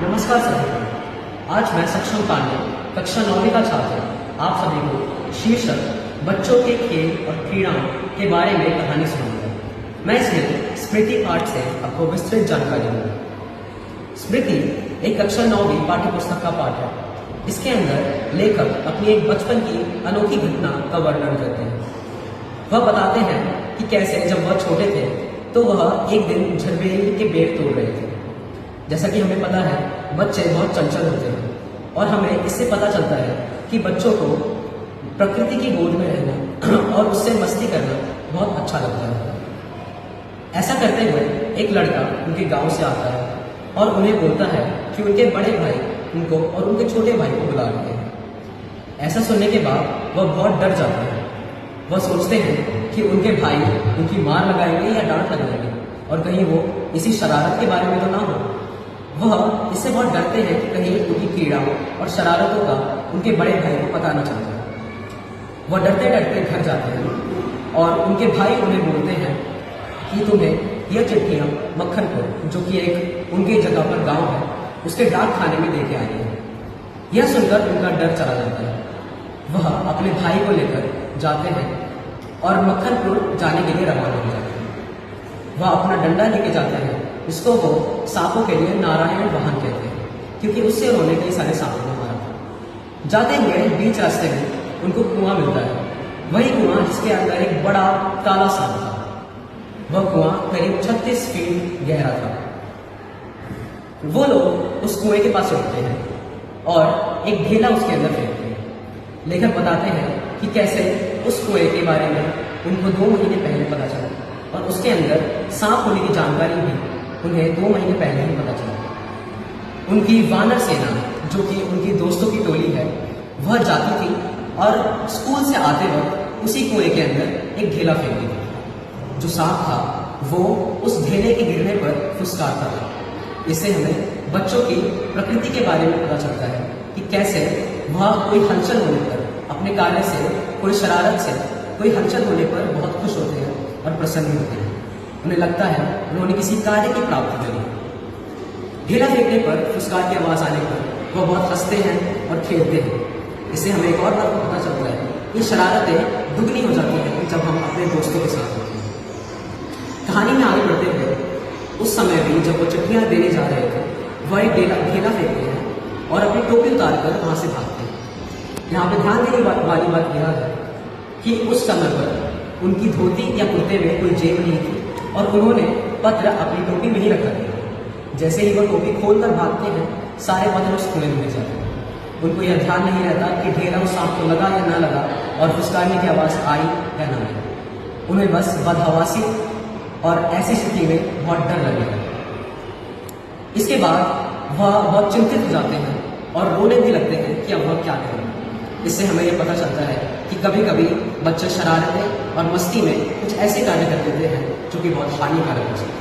नमस्कार सभी। आज मैं सक्षम पांडे कक्षा 9वीं का छात्र आप सभी को शीर्षक बच्चों के खेल और क्रीड़ाओं के बारे में कहानी सुनाऊंगा। मैं इसमें स्मृति पाठ से आपको विस्तृत जानकारी दूंगा। स्मृति एक कक्षा 9वीं पाठ्य पुस्तक का पाठ है। इसके अंदर लेखक अपनी एक बचपन की अनोखी घटना का वर्णन करते हैं। वह बताते हैं कि कैसे जब वह छोटे थे तो वह एक दिन झरबेरी के पेड़ तोड़ रहे थे। जैसा कि हमें पता है बच्चे बहुत चंचल होते हैं और हमें इससे पता चलता है कि बच्चों को प्रकृति की गोद में रहना और उससे मस्ती करना बहुत अच्छा लगता है। ऐसा करते हुए एक लड़का उनके गांव से आता है और उन्हें बोलता है कि उनके बड़े भाई उनको और उनके छोटे भाई को बुला रहे हैं। ऐसा सुनने के बाद वह बहुत डर जाते हैं। वह सोचते हैं कि उनके भाई उनकी मार लगाएंगे या डांट लगाएंगे और कहीं वो इसी शरारत के बारे में तो ना हो। वह इससे बहुत डरते हैं कि कहीं उनकी क्रीड़ाओं और शरारतों का उनके बड़े भाई को पता न चल जाए। वह डरते डरते घर जाते हैं और उनके भाई उन्हें बोलते हैं कि तुम्हें यह चिट्ठियाँ मक्खनपुर, जो कि एक उनके जगह पर गांव है, उसके डाक खाने में देके आई है। यह सुनकर उनका डर चला जाता है। वह अपने भाई को लेकर जाते हैं और मक्खनपुर जाने के लिए रवाना हो जाते हैं। वह अपना डंडा लेके जाते हैं। इसको वो सांपों के लिए नारायण वाहन कहते हैं, क्योंकि उससे उन्होंने कई सारे सांपों को मारा था। जाते हुए बीच रास्ते में उनको कुआं मिलता है। वही कुआं जिसके अंदर एक बड़ा काला सांप था। वह कुआं करीब 36 फीट गहरा था। वो लोग उस कुएं के पास उठते हैं और एक ढेला उसके अंदर फेंकते हैं। लेखक बताते हैं कि कैसे उस कुएं के बारे में उनको 2 महीने पहले पता चला और उसके अंदर सांप होने की जानकारी भी उन्हें 2 महीने पहले ही पता चला। उनकी वानर सेना, जो कि उनकी दोस्तों की टोली है, वह जाती थी और स्कूल से आते वक्त उसी कुएं के अंदर एक ढेला फेंकती थी। जो सांप था वो उस ढेले के गिरने पर फुसकारता था। इससे हमें बच्चों की प्रकृति के बारे में पता चलता है कि कैसे वह कोई हलचल होने पर, अपने कार्य से, कोई शरारत से, कोई हलचल होने पर बहुत खुश होते हैं और प्रसन्न होते हैं। उन्हें लगता है उन्होंने किसी कार्य की प्राप्ति करी। ढेला फेंकने पर फुसकार की आवाज आने पर वह बहुत हंसते हैं और खेलते हैं। इससे हमें एक और बात पता चलता है कि शरारतें दुगनी हो जाती हैं जब हम अपने दोस्तों के साथ होते हैं। कहानी में आगे बढ़ते हुए उस समय भी जब वो चिट्ठियां देने जा रहे थे, वह एक ढेला फेंकते हैं और अपनी टोपी उतार कर वहां से भागते हैं। यहाँ पे ध्यान देने वाली बात यह है कि उस समय पर उनकी धोती या कुर्ते में कोई जेब नहीं थी और उन्होंने पत्र अपनी टोपी में ही रखा था। जैसे ही वह टोपी खोलकर भागते हैं, सारे पत्र उस कुएं में गिर जाते हैं। उनको यह ध्यान नहीं रहता कि ढेला उस सांप को लगा या ना लगा और फुसकारने की आवाज आई या ना आई। उन्हें बस बदहवासी और ऐसी स्थिति में बहुत डर लगेगा। इसके बाद वह बहुत चिंतित हो जाते हैं और रोने भी लगते हैं कि अब वह क्या करें। इससे हमें यह पता चलता है कि कभी कभी बच्चे शरारतें और मस्ती में कुछ ऐसे कार्य कर देते हैं जो कि बहुत हानिकारक हो सकते हैं।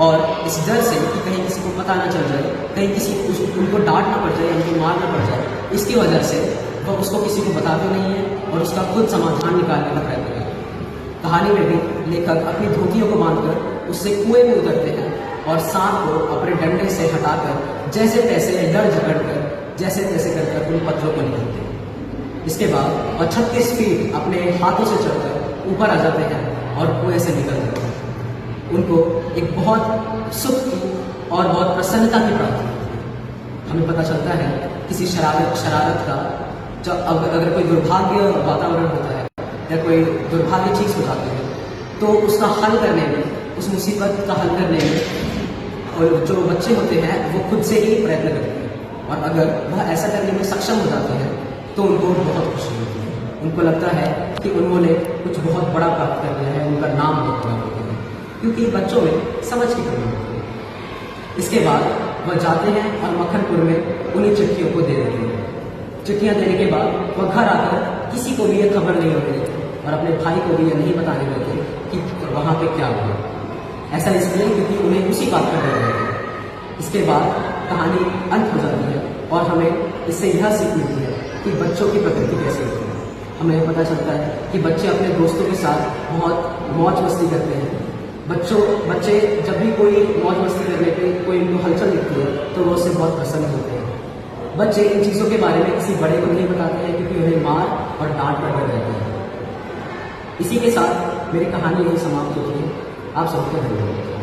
और इस डर से कि कहीं किसी को पता ना चल जाए, कहीं उनको डांट ना पड़ जाए, उनको मार ना पड़ जाए, इसकी वजह से वह उसको किसी को बताते नहीं है और उसका खुद समाधान निकालने का प्रयत्न करते हैं। कहानी में भी लेखक अपनी धोतियों को बांधकर उससे कुएं में उतरते हैं और सांप को अपने डंडे से हटाकर जैसे तैसे लड़ झगड़ कर जैसे तैसे कर उन पत्थरों को निकालते हैं। इसके बाद वह 36 फीट अपने हाथों से चढ़कर ऊपर आ जाते हैं और कुएं से निकल जाते हैं। उनको एक बहुत सुख की और बहुत प्रसन्नता की प्राप्ति होती है। हमें पता चलता है किसी शरारत का जब अगर कोई दुर्भाग्य वातावरण होता है या कोई दुर्भाग्य चीज हो जाती है तो उसका हल करने में, उस मुसीबत का हल करने में और जो बच्चे होते हैं वो खुद से ही प्रयत्न करते हैं और अगर वह ऐसा करने में सक्षम हो जाते हैं तो उनको बहुत खुशी होती है। उनको लगता है कि उन्होंने कुछ बहुत बड़ा प्राप्त कर लिया है, उनका नाम बहुत बड़ा हो गया है, क्योंकि बच्चों में समझ की कमी होती है। इसके बाद वह जाते हैं और मक्खनपुर में उन्हीं चिट्ठियों को दे देते हैं। चिट्ठियाँ देने के बाद वह घर आकर किसी को भी यह खबर नहीं होती और अपने भाई को भी यह नहीं बताने लगे कि वहाँ पे क्या हुआ। ऐसा इसलिए क्योंकि उन्हें उसी बात का डर है। इसके बाद कहानी अंत हो जाती है और हमें इससे यह सीख मिलती है कि बच्चों की प्रकृति कैसे होती है। हमें पता चलता है कि बच्चे अपने दोस्तों के साथ बहुत मौज मस्ती करते हैं, बच्चे जब भी कोई मौज मस्ती करने पे कोई इनको हलचल दिखती है तो वो उससे बहुत प्रसन्न होते हैं। बच्चे इन चीज़ों के बारे में किसी बड़े को नहीं बताते हैं क्योंकि उन्हें मार और डांट कर डर रहते हैं। इसी के साथ मेरी कहानी यही समाप्त होती है। आप सबको धन्यवाद।